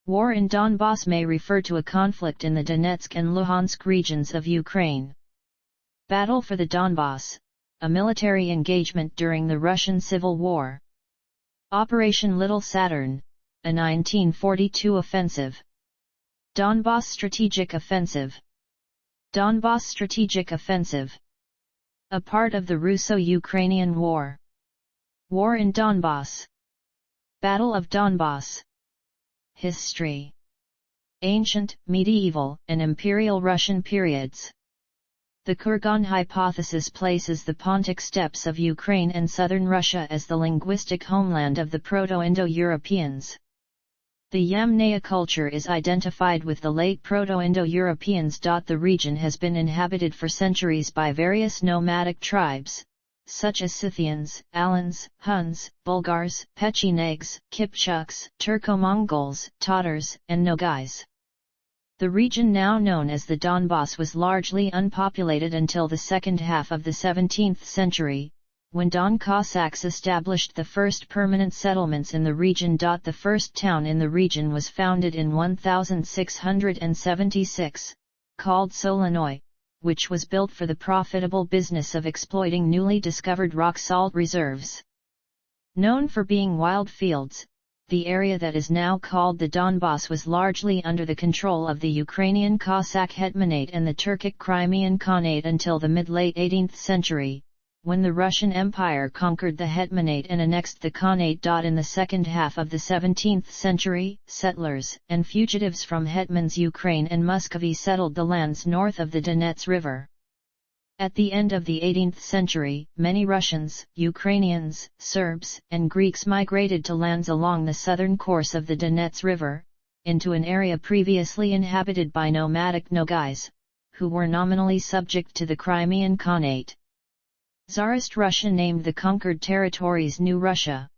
War in Donbas may refer to a conflict in the Donetsk and Luhansk regions of Ukraine. Battle for the Donbas, a military engagement during the Russian Civil War. Operation Little Saturn, a 1942 offensive. Donbas Strategic Offensive. Donbas Strategic Offensive. A part of the Russo-Ukrainian War. War in Donbas. Battle of Donbas. History. Ancient, medieval, and Imperial Russian periods. The Kurgan hypothesis places the Pontic steppes of Ukraine and southern Russia as the linguistic homeland of the Proto-Indo-Europeans. The Yamnaya culture is identified with the late Proto-Indo-Europeans. The region has been inhabited for centuries by various nomadic tribes, such as Scythians, Alans, Huns, Bulgars, Pechenegs, Kipchuks, Turco-Mongols, Tatars, and Nogais. The region now known as the Donbas was largely unpopulated until the second half of the 17th century, when Don Cossacks established the first permanent settlements in the region. The first town in the region was founded in 1676, called Solanoy, which was built for the profitable business of exploiting newly discovered rock salt reserves. Known for being wild fields, the area that is now called the Donbas was largely under the control of the Ukrainian Cossack Hetmanate and the Turkic Crimean Khanate until the mid-late 18th century, when the Russian Empire conquered the Hetmanate and annexed the Khanate. In the second half of the 17th century, settlers and fugitives from Hetmans Ukraine and Muscovy settled the lands north of the Donets River. At the end of the 18th century, many Russians, Ukrainians, Serbs, and Greeks migrated to lands along the southern course of the Donets River, into an area previously inhabited by nomadic Nogais, who were nominally subject to the Crimean Khanate. Tsarist Russia named the conquered territories New Russia.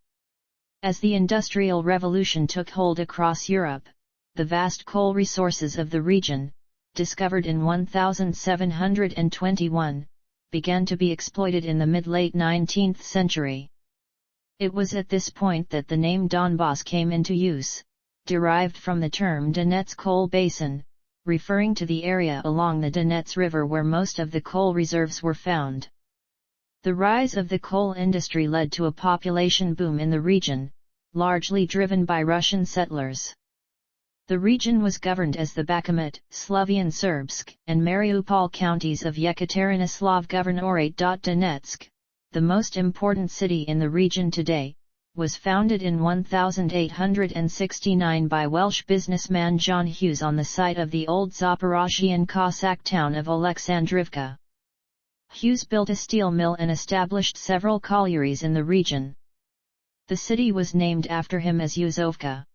As the Industrial Revolution took hold across Europe, the vast coal resources of the region, discovered in 1721, began to be exploited in the mid-late 19th century. It was at this point that the name Donbas came into use, derived from the term Donets Coal Basin, referring to the area along the Donets River where most of the coal reserves were found. The rise of the coal industry led to a population boom in the region, largely driven by Russian settlers. The region was governed as the Bakhmut, Sloviansk, and Mariupol counties of Yekaterinoslav Governorate. Donetsk, the most important city in the region today, was founded in 1869 by Welsh businessman John Hughes on the site of the old Zaporozhian Cossack town of Alexandrivka. Hughes built a steel mill and established several collieries in the region. The city was named after him as Yuzovka.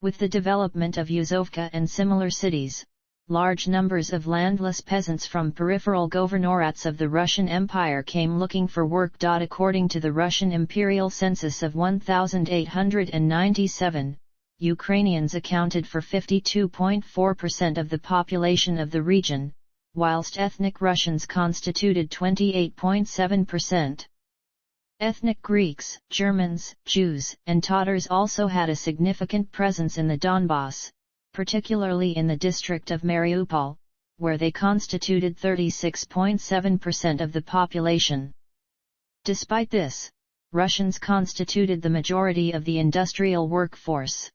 With the development of Yuzovka and similar cities, large numbers of landless peasants from peripheral governorates of the Russian Empire came looking for work. According to the Russian imperial census of 1897, Ukrainians accounted for 52.4% of the population of the region, whilst ethnic Russians constituted 28.7%. Ethnic Greeks, Germans, Jews, and Tatars also had a significant presence in the Donbas, particularly in the district of Mariupol, where they constituted 36.7% of the population. Despite this, Russians constituted the majority of the industrial workforce.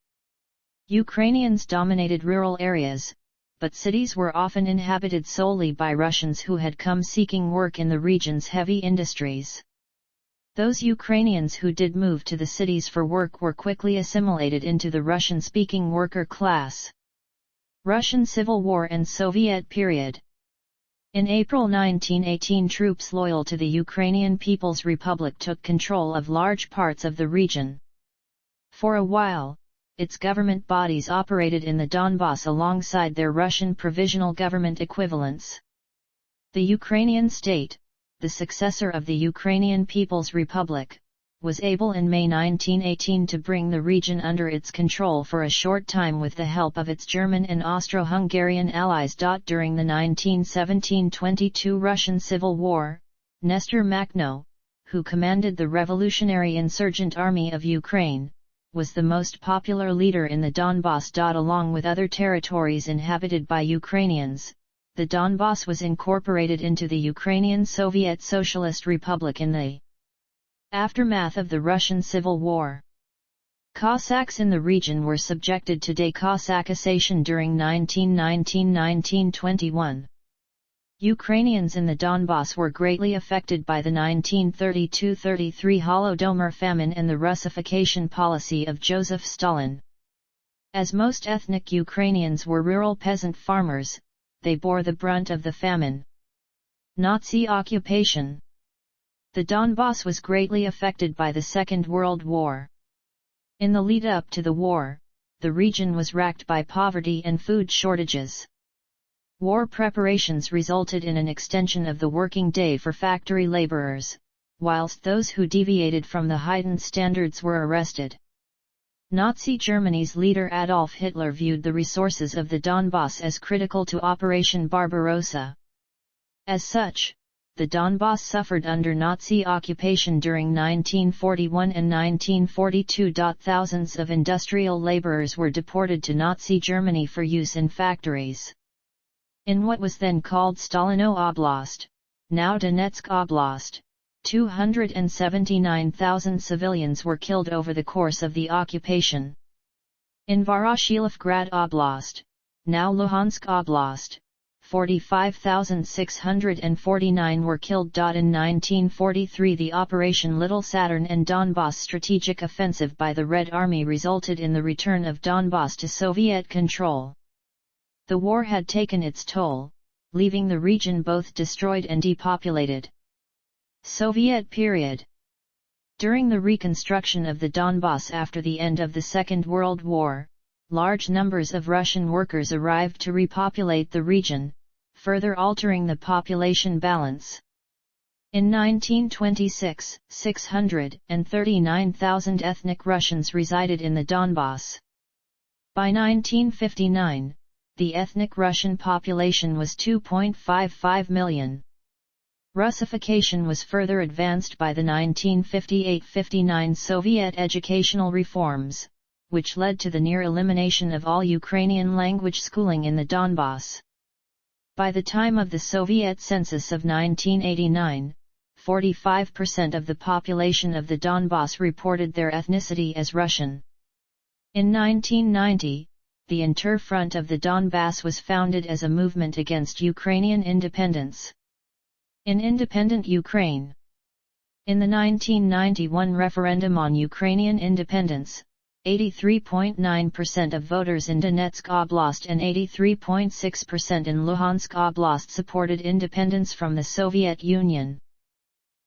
Ukrainians dominated rural areas, but cities were often inhabited solely by Russians who had come seeking work in the region's heavy industries. Those Ukrainians who did move to the cities for work were quickly assimilated into the Russian-speaking worker class. Russian Civil War and Soviet period. In April 1918, troops loyal to the Ukrainian People's Republic took control of large parts of the region. For a while, its government bodies operated in the Donbas alongside their Russian provisional government equivalents. The Ukrainian state, the successor of the Ukrainian People's Republic, was able in May 1918 to bring the region under its control for a short time with the help of its German and Austro-Hungarian allies. During the 1917–22 Russian Civil War, Nestor Makhno, who commanded the Revolutionary Insurgent Army of Ukraine, was the most popular leader in the Donbas. Along with other territories inhabited by Ukrainians, the Donbas was incorporated into the Ukrainian Soviet Socialist Republic in the aftermath of the Russian Civil War. Cossacks in the region were subjected to decossacization during 1919–1921. Ukrainians in the Donbas were greatly affected by the 1932–33 Holodomor famine and the Russification policy of Joseph Stalin. As most ethnic Ukrainians were rural peasant farmers, they bore the brunt of the famine. Nazi occupation. The Donbas was greatly affected by the Second World War. In the lead-up to the war, the region was racked by poverty and food shortages. War preparations resulted in an extension of the working day for factory laborers, whilst those who deviated from the heightened standards were arrested. Nazi Germany's leader Adolf Hitler viewed the resources of the Donbas as critical to Operation Barbarossa. As such, the Donbas suffered under Nazi occupation during 1941 and 1942. Thousands of industrial laborers were deported to Nazi Germany for use in factories. In what was then called Stalino Oblast, now Donetsk Oblast, 279,000 civilians were killed over the course of the occupation. In Voroshilivgrad Oblast, now Luhansk Oblast, 45,649 were killed. In 1943 the Operation Little Saturn and Donbas strategic offensive by the Red Army resulted in the return of Donbas to Soviet control. The war had taken its toll, leaving the region both destroyed and depopulated. Soviet period. During the reconstruction of the Donbas after the end of the Second World War, large numbers of Russian workers arrived to repopulate the region, further altering the population balance. In 1926, 639,000 ethnic Russians resided in the Donbas. By 1959, the ethnic Russian population was 2.55 million. Russification was further advanced by the 1958–59 Soviet educational reforms, which led to the near elimination of all Ukrainian language schooling in the Donbas. By the time of the Soviet census of 1989, 45% of the population of the Donbas reported their ethnicity as Russian. In 1990, the Interfront of the Donbas was founded as a movement against Ukrainian independence. In independent Ukraine. In the 1991 referendum on Ukrainian independence, 83.9% of voters in Donetsk Oblast and 83.6% in Luhansk Oblast supported independence from the Soviet Union.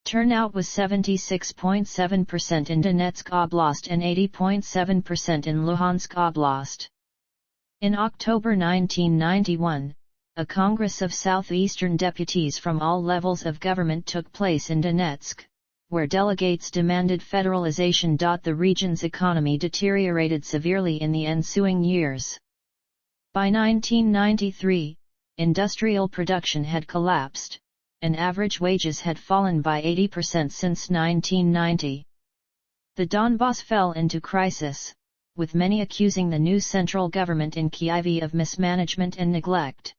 Turnout was 76.7% in Donetsk Oblast and 80.7% in Luhansk Oblast. In October 1991, a Congress of Southeastern deputies from all levels of government took place in Donetsk, where delegates demanded federalization. The region's economy deteriorated severely in the ensuing years. By 1993, industrial production had collapsed, and average wages had fallen by 80% since 1990. The Donbas fell into crisis, with many accusing the new central government in Kyiv of mismanagement and neglect.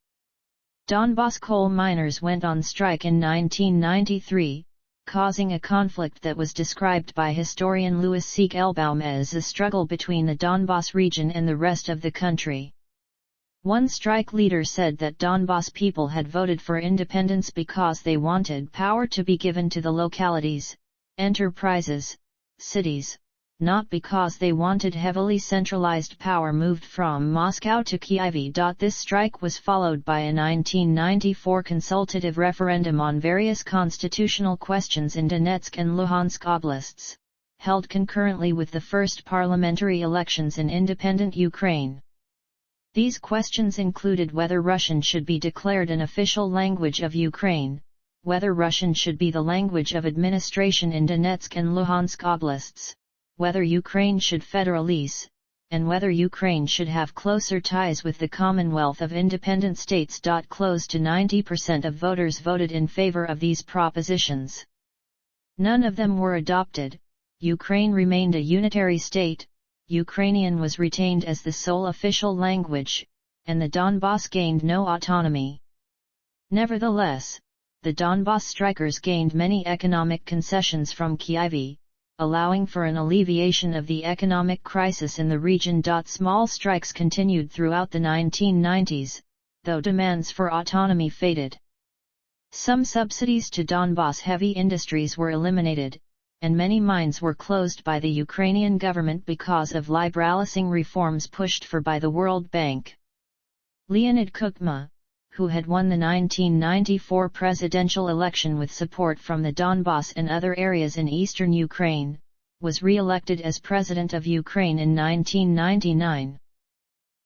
Donbas coal miners went on strike in 1993, causing a conflict that was described by historian Louis Siegelbaum as a struggle between the Donbas region and the rest of the country. One strike leader said that Donbas people had voted for independence because they wanted power to be given to the localities, enterprises, cities, not because they wanted heavily centralized power moved from Moscow to Kyiv. This strike was followed by a 1994 consultative referendum on various constitutional questions in Donetsk and Luhansk oblasts, held concurrently with the first parliamentary elections in independent Ukraine. These questions included whether Russian should be declared an official language of Ukraine, whether Russian should be the language of administration in Donetsk and Luhansk oblasts, whether Ukraine should federalize, and whether Ukraine should have closer ties with the Commonwealth of Independent States. Close to 90% of voters voted in favor of these propositions. None of them were adopted. Ukraine remained a unitary state, Ukrainian was retained as the sole official language, and the Donbas gained no autonomy. Nevertheless, the Donbas strikers gained many economic concessions from Kyiv, allowing for an alleviation of the economic crisis in the region. Small strikes continued throughout the 1990s, though demands for autonomy faded. Some subsidies to Donbas heavy industries were eliminated, and many mines were closed by the Ukrainian government because of liberalizing reforms pushed for by the World Bank. Leonid Kuchma, who had won the 1994 presidential election with support from the Donbas and other areas in eastern Ukraine, was re-elected as President of Ukraine in 1999.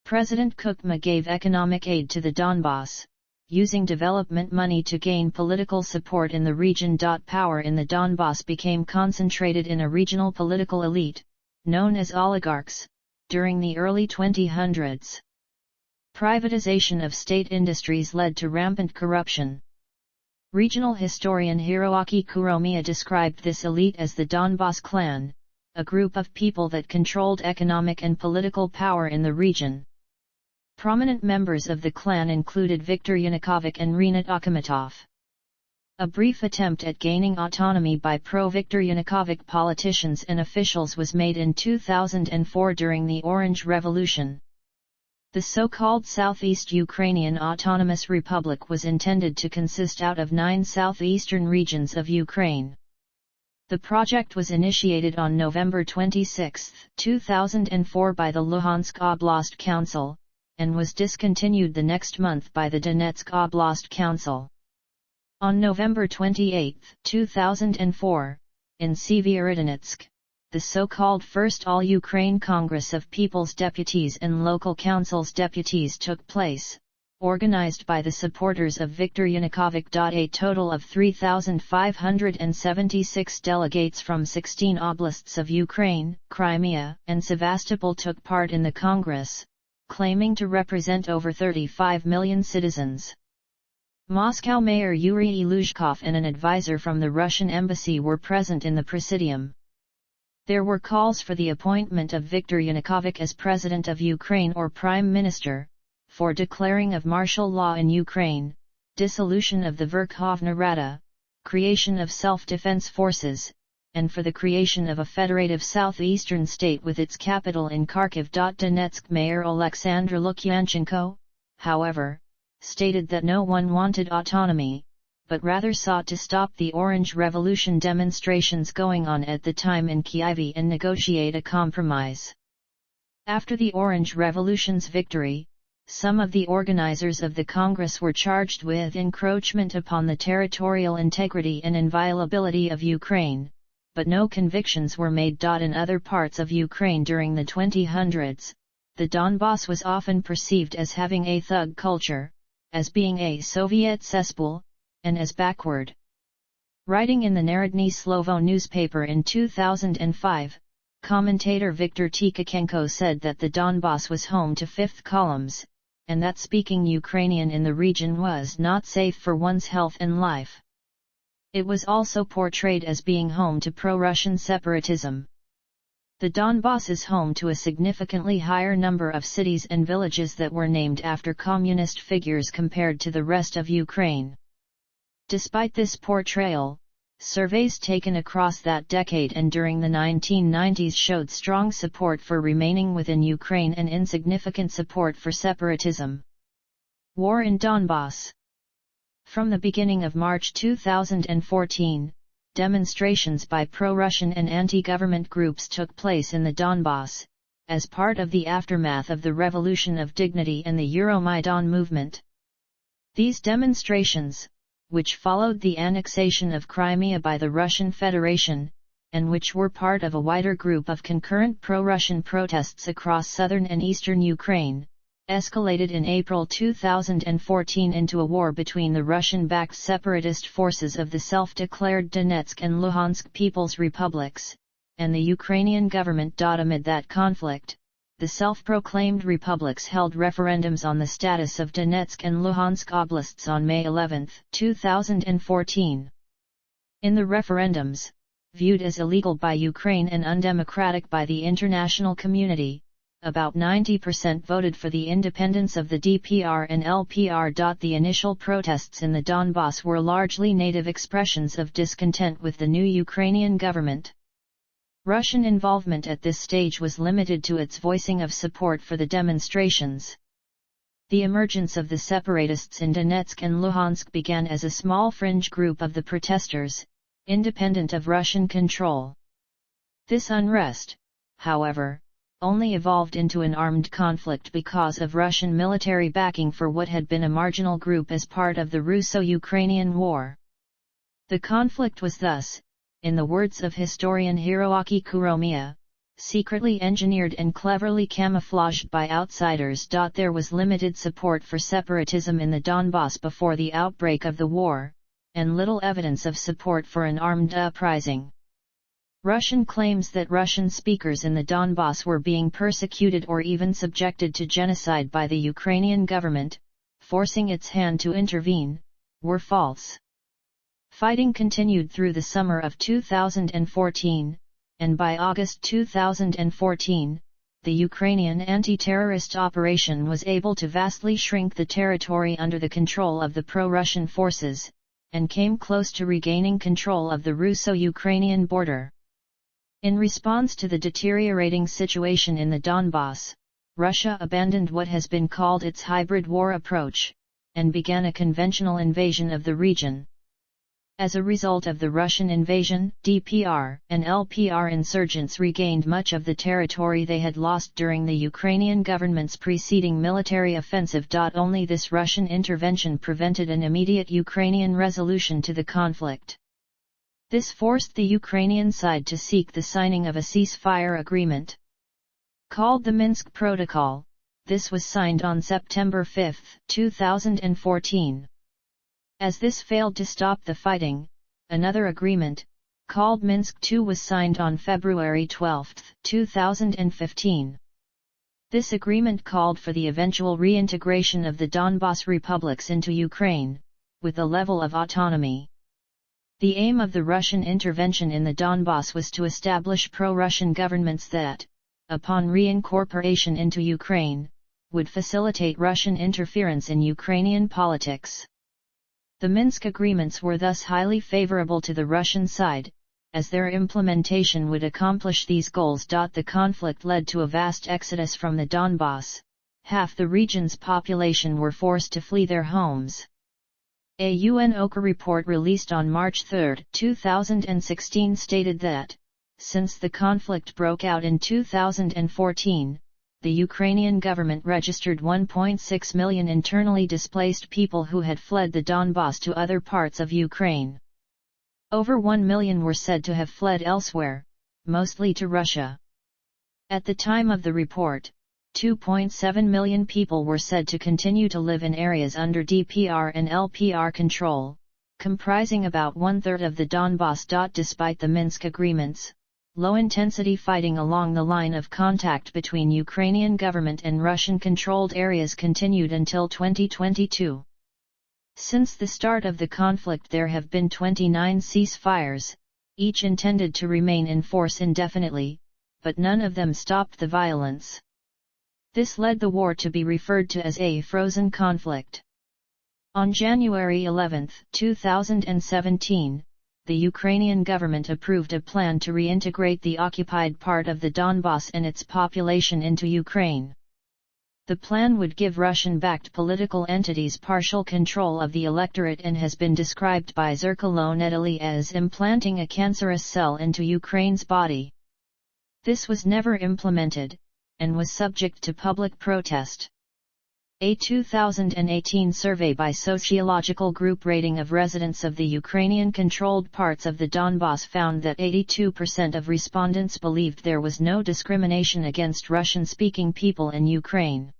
President Kuchma gave economic aid to the Donbas, using development money to gain political support in the region. Power in the Donbas became concentrated in a regional political elite, known as oligarchs, during the early 2000s. Privatization of state industries led to rampant corruption. Regional historian Hiroaki Kuromiya described this elite as the Donbas clan, a group of people that controlled economic and political power in the region. Prominent members of the clan included Viktor Yanukovych and Rinat Akhmetov. A brief attempt at gaining autonomy by pro-Viktor Yanukovych politicians and officials was made in 2004 during the Orange Revolution. The so-called Southeast Ukrainian Autonomous Republic was intended to consist out of 9 southeastern regions of Ukraine. The project was initiated on November 26, 2004 by the Luhansk Oblast Council, and was discontinued the next month by the Donetsk Oblast Council. On November 28, 2004, in Severodonetsk, the so-called First All-Ukraine Congress of People's Deputies and Local Councils Deputies took place, organized by the supporters of Viktor Yanukovych. A total of 3,576 delegates from 16 oblasts of Ukraine, Crimea, and Sevastopol took part in the Congress, claiming to represent over 35 million citizens. Moscow Mayor Yuri Iluzhkov and an advisor from the Russian embassy were present in the presidium. There were calls for the appointment of Viktor Yanukovych as President of Ukraine or Prime Minister, for declaring of martial law in Ukraine, dissolution of the Verkhovna Rada, creation of self-defense forces, and for the creation of a federative southeastern state with its capital in Kharkiv. Donetsk Mayor Alexander Lukyanchenko, however, stated that no one wanted autonomy, but rather sought to stop the Orange Revolution demonstrations going on at the time in Kyiv and negotiate a compromise. After the Orange Revolution's victory, some of the organizers of the Congress were charged with encroachment upon the territorial integrity and inviolability of Ukraine, but no convictions were made. In other parts of Ukraine during the 2000s, the Donbas was often perceived as having a thug culture, as being a Soviet cesspool, and as backward. Writing in the Narodny Slovo newspaper in 2005, commentator Viktor Tikachenko said that the Donbas was home to fifth columns, and that speaking Ukrainian in the region was not safe for one's health and life. It was also portrayed as being home to pro-Russian separatism. The Donbas is home to a significantly higher number of cities and villages that were named after communist figures compared to the rest of Ukraine. Despite this portrayal, surveys taken across that decade and during the 1990s showed strong support for remaining within Ukraine and insignificant support for separatism. War in Donbas. From the beginning of March 2014, demonstrations by pro-Russian and anti-government groups took place in the Donbas, as part of the aftermath of the Revolution of Dignity and the Euromaidan movement. These demonstrations, which followed the annexation of Crimea by the Russian Federation, and which were part of a wider group of concurrent pro-Russian protests across southern and eastern Ukraine, escalated in April 2014 into a war between the Russian-backed separatist forces of the self-declared Donetsk and Luhansk People's Republics, and the Ukrainian government. Amid that conflict, the self-proclaimed republics held referendums on the status of Donetsk and Luhansk oblasts on May 11, 2014. In the referendums, viewed as illegal by Ukraine and undemocratic by the international community. About 90% voted for the independence of the DPR and LPR. The initial protests in the Donbas were largely native expressions of discontent with the new Ukrainian government. Russian involvement at this stage was limited to its voicing of support for the demonstrations. The emergence of the separatists in Donetsk and Luhansk began as a small fringe group of the protesters, independent of Russian control. This unrest, however, only evolved into an armed conflict because of Russian military backing for what had been a marginal group as part of the Russo-Ukrainian War. The conflict was thus, in the words of historian Hiroaki Kuromiya, secretly engineered and cleverly camouflaged by outsiders. There was limited support for separatism in the Donbas before the outbreak of the war, and little evidence of support for an armed uprising. Russian claims that Russian speakers in the Donbas were being persecuted or even subjected to genocide by the Ukrainian government, forcing its hand to intervene, were false. Fighting continued through the summer of 2014, and by August 2014, the Ukrainian anti-terrorist operation was able to vastly shrink the territory under the control of the pro-Russian forces, and came close to regaining control of the Russo-Ukrainian border. In response to the deteriorating situation in the Donbas, Russia abandoned what has been called its hybrid war approach, and began a conventional invasion of the region. As a result of the Russian invasion, DPR and LPR insurgents regained much of the territory they had lost during the Ukrainian government's preceding military offensive. Only this Russian intervention prevented an immediate Ukrainian resolution to the conflict. This forced the Ukrainian side to seek the signing of a ceasefire agreement. Called the Minsk Protocol, this was signed on September 5, 2014. As this failed to stop the fighting, another agreement, called Minsk II, was signed on February 12, 2015. This agreement called for the eventual reintegration of the Donbas republics into Ukraine, with a level of autonomy. The aim of the Russian intervention in the Donbas was to establish pro-Russian governments that, upon reincorporation into Ukraine, would facilitate Russian interference in Ukrainian politics. The Minsk agreements were thus highly favorable to the Russian side, as their implementation would accomplish these goals. The conflict led to a vast exodus from the Donbas. Half the region's population were forced to flee their homes. A UN OCHA report released on March 3, 2016 stated that, since the conflict broke out in 2014, the Ukrainian government registered 1.6 million internally displaced people who had fled the Donbas to other parts of Ukraine. Over 1 million were said to have fled elsewhere, mostly to Russia. At the time of the report, 2.7 million people were said to continue to live in areas under DPR and LPR control, comprising about one-third of the Donbas. Despite the Minsk agreements, low-intensity fighting along the line of contact between Ukrainian government and Russian-controlled areas continued until 2022. Since the start of the conflict there have been 29 ceasefires, each intended to remain in force indefinitely, but none of them stopped the violence. This led the war to be referred to as a frozen conflict. On January 11, 2017, the Ukrainian government approved a plan to reintegrate the occupied part of the Donbas and its population into Ukraine. The plan would give Russian-backed political entities partial control of the electorate and has been described by Zerkalonetali as implanting a cancerous cell into Ukraine's body. This was never implemented, and was subject to public protest. A 2018 survey by Sociological Group Rating of Residents of the Ukrainian-controlled parts of the Donbas found that 82% of respondents believed there was no discrimination against Russian-speaking people in Ukraine.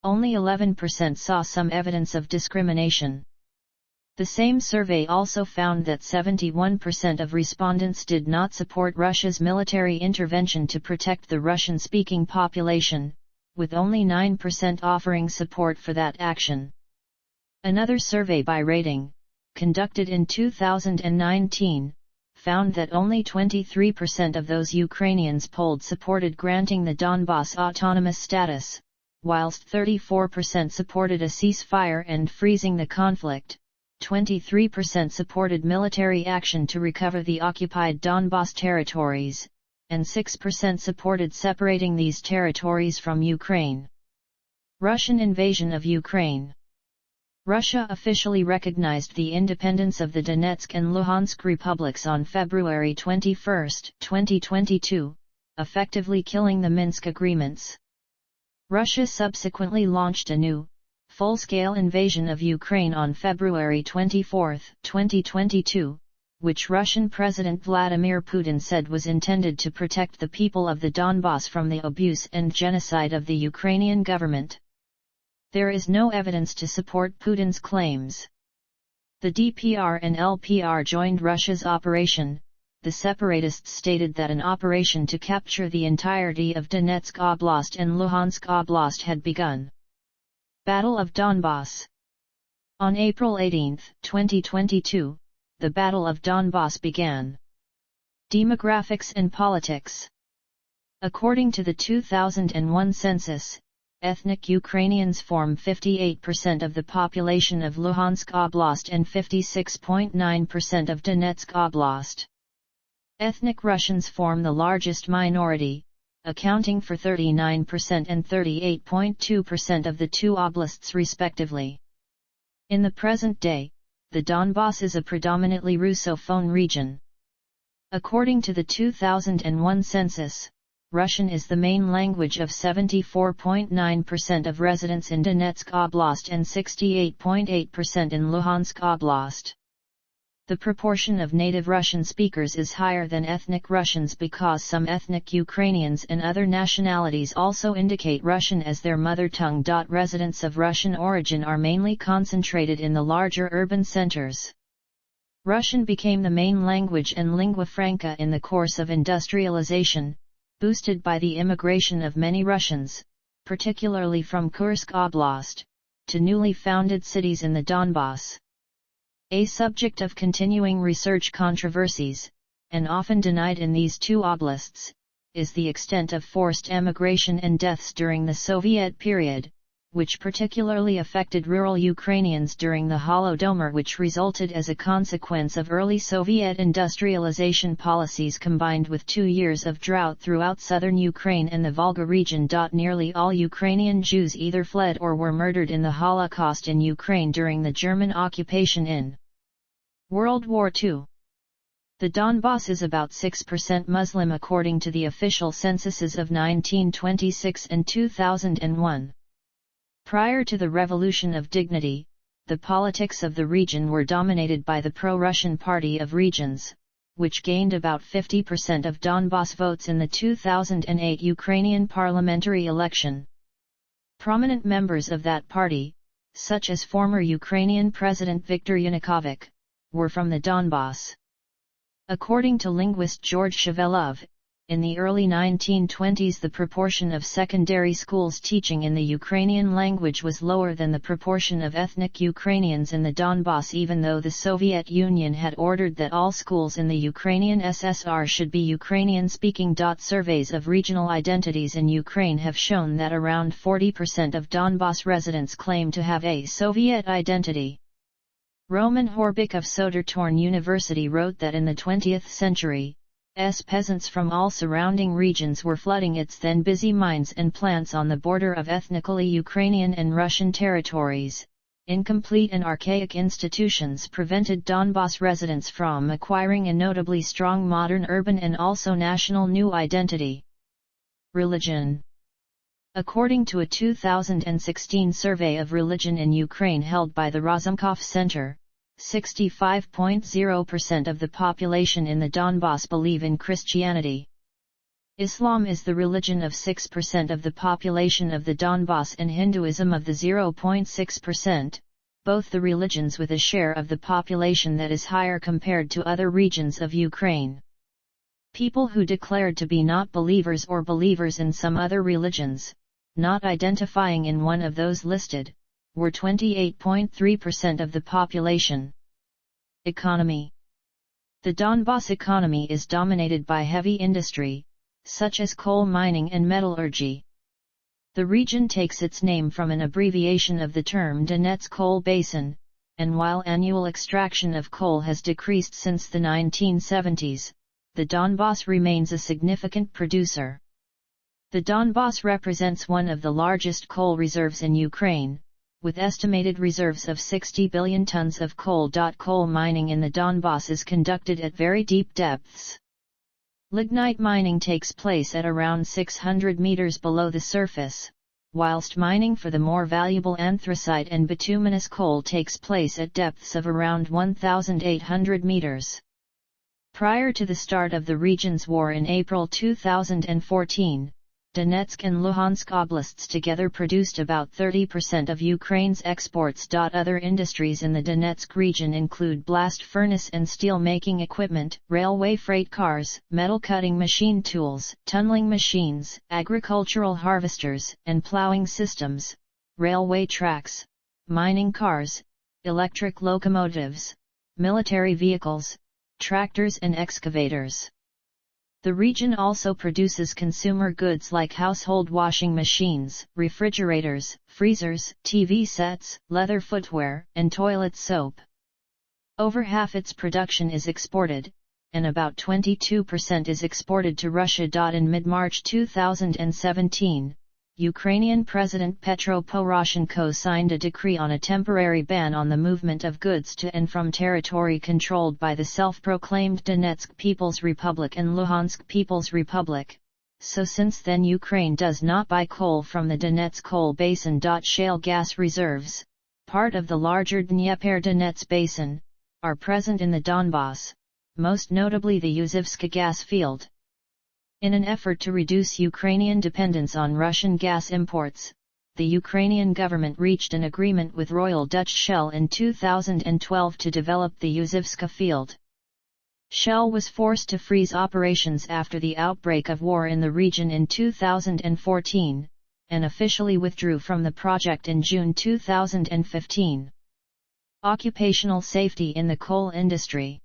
Only 11% saw some evidence of discrimination. The same survey also found that 71% of respondents did not support Russia's military intervention to protect the Russian-speaking population, with only 9% offering support for that action. Another survey by Rating, conducted in 2019, found that only 23% of those Ukrainians polled supported granting the Donbas autonomous status, whilst 34% supported a ceasefire and freezing the conflict, 23% supported military action to recover the occupied Donbas territories, and 6% supported separating these territories from Ukraine. Russian invasion of Ukraine. Russia officially recognized the independence of the Donetsk and Luhansk republics on February 21, 2022, effectively killing the Minsk agreements. Russia subsequently launched a new, full-scale invasion of Ukraine on February 24, 2022, which Russian President Vladimir Putin said was intended to protect the people of the Donbas from the abuse and genocide of the Ukrainian government. There is no evidence to support Putin's claims. The DPR and LPR joined Russia's operation. The separatists stated that an operation to capture the entirety of Donetsk Oblast and Luhansk Oblast had begun. Battle of Donbas. On April 18, 2022, the Battle of Donbas began. Demographics and politics. According to the 2001 census, ethnic Ukrainians form 58% of the population of Luhansk Oblast and 56.9% of Donetsk Oblast. Ethnic Russians form the largest minority, accounting for 39% and 38.2% of the two oblasts respectively. In the present day, the Donbas is a predominantly Russophone region. According to the 2001 census, Russian is the main language of 74.9% of residents in Donetsk Oblast and 68.8% in Luhansk Oblast. The proportion of native Russian speakers is higher than ethnic Russians because some ethnic Ukrainians and other nationalities also indicate Russian as their mother tongue. Residents of Russian origin are mainly concentrated in the larger urban centers. Russian became the main language and lingua franca in the course of industrialization, boosted by the immigration of many Russians, particularly from Kursk Oblast, to newly founded cities in the Donbas. A subject of continuing research controversies, and often denied in these two oblasts, is the extent of forced emigration and deaths during the Soviet period, which particularly affected rural Ukrainians during the Holodomor, which resulted as a consequence of early Soviet industrialization policies combined with 2 years of drought throughout southern Ukraine and the Volga region. Nearly all Ukrainian Jews either fled or were murdered in the Holocaust in Ukraine during the German occupation in World War II. The Donbas is about 6% Muslim according to the official censuses of 1926 and 2001. Prior to the Revolution of Dignity, the politics of the region were dominated by the pro-Russian Party of Regions, which gained about 50% of Donbas votes in the 2008 Ukrainian parliamentary election. Prominent members of that party, such as former Ukrainian President Viktor Yanukovych, were from the Donbas. According to linguist George Shavelov, in the early 1920s the proportion of secondary schools teaching in the Ukrainian language was lower than the proportion of ethnic Ukrainians in the Donbas, even though the Soviet Union had ordered that all schools in the Ukrainian SSR should be Ukrainian-speaking. Surveys of regional identities in Ukraine have shown that around 40% of Donbas residents claim to have a Soviet identity. Roman Horbik of Sodertorn University wrote that in the 20th century, peasants from all surrounding regions were flooding its then busy mines and plants on the border of ethnically Ukrainian and Russian territories. Incomplete and archaic institutions prevented Donbas residents from acquiring a notably strong modern urban and also national new identity. Religion. According to a 2016 survey of religion in Ukraine held by the Razumkov Center, 65.0% of the population in the Donbas believe in Christianity. Islam is the religion of 6% of the population of the Donbas and Hinduism of the 0.6%, both the religions with a share of the population that is higher compared to other regions of Ukraine. People who declared to be not believers or believers in some other religions, not identifying in one of those listed, were 28.3% of the population. Economy. The Donbas economy is dominated by heavy industry, such as coal mining and metallurgy. The region takes its name from an abbreviation of the term Donetsk Coal Basin, and while annual extraction of coal has decreased since the 1970s, the Donbas remains a significant producer. The Donbas represents one of the largest coal reserves in Ukraine, with estimated reserves of 60 billion tons of coal. Coal mining in the Donbas is conducted at very deep depths. Lignite mining takes place at around 600 meters below the surface, whilst mining for the more valuable anthracite and bituminous coal takes place at depths of around 1,800 meters. Prior to the start of the region's war in April 2014, Donetsk and Luhansk oblasts together produced about 30% of Ukraine's exports. Other industries in the Donetsk region include blast furnace and steel-making equipment, railway freight cars, metal-cutting machine tools, tunneling machines, agricultural harvesters and plowing systems, railway tracks, mining cars, electric locomotives, military vehicles, tractors and excavators. The region also produces consumer goods like household washing machines, refrigerators, freezers, TV sets, leather footwear, and toilet soap. Over half its production is exported, and about 22% is exported to Russia. In mid-March 2017, Ukrainian President Petro Poroshenko signed a decree on a temporary ban on the movement of goods to and from territory controlled by the self-proclaimed Donetsk People's Republic and Luhansk People's Republic. So since then Ukraine does not buy coal from the Donetsk coal basin. Shale gas reserves, part of the larger Dnieper-Donetsk basin, are present in the Donbas, most notably the Yuzivska gas field. In an effort to reduce Ukrainian dependence on Russian gas imports, the Ukrainian government reached an agreement with Royal Dutch Shell in 2012 to develop the Yuzivska field. Shell was forced to freeze operations after the outbreak of war in the region in 2014, and officially withdrew from the project in June 2015. Occupational safety in the coal industry.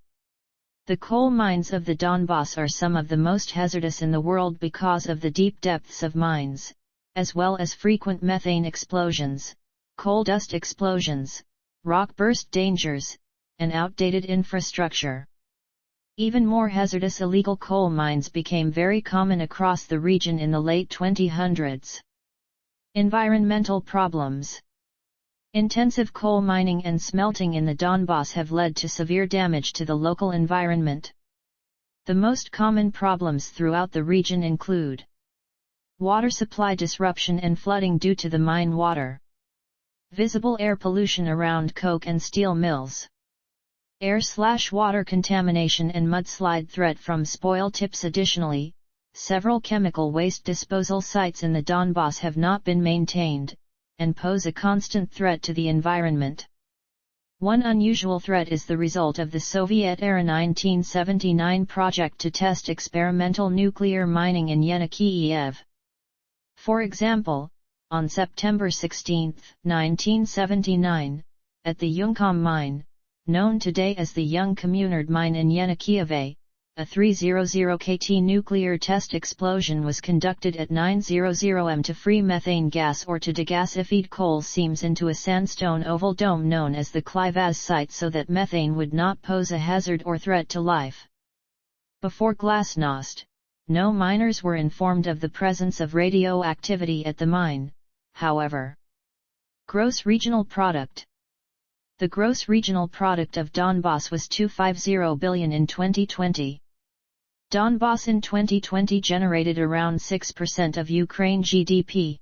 The coal mines of the Donbas are some of the most hazardous in the world because of the deep depths of mines, as well as frequent methane explosions, coal dust explosions, rock burst dangers, and outdated infrastructure. Even more hazardous illegal coal mines became very common across the region in the late 2000s. Environmental problems. Intensive coal mining and smelting in the Donbas have led to severe damage to the local environment. The most common problems throughout the region include water supply disruption and flooding due to the mine water, visible air pollution around coke and steel mills, air/water contamination and mudslide threat from spoil tips. Additionally, several chemical waste disposal sites in the Donbas have not been maintained, and pose a constant threat to the environment. One unusual threat is the result of the Soviet-era 1979 project to test experimental nuclear mining in Yenikiev. For example, on September 16, 1979, at the Yunkom mine, known today as the Young Communard mine in Yenikiev, a 300 KT nuclear test explosion was conducted at 900 m to free methane gas or to degasified coal seams into a sandstone oval dome known as the Klivaz site so that methane would not pose a hazard or threat to life. Before glasnost, no miners were informed of the presence of radioactivity at the mine, however. Gross regional product. The gross regional product of Donbas was 250 billion in 2020. Donbas in 2020 generated around 6% of Ukraine GDP.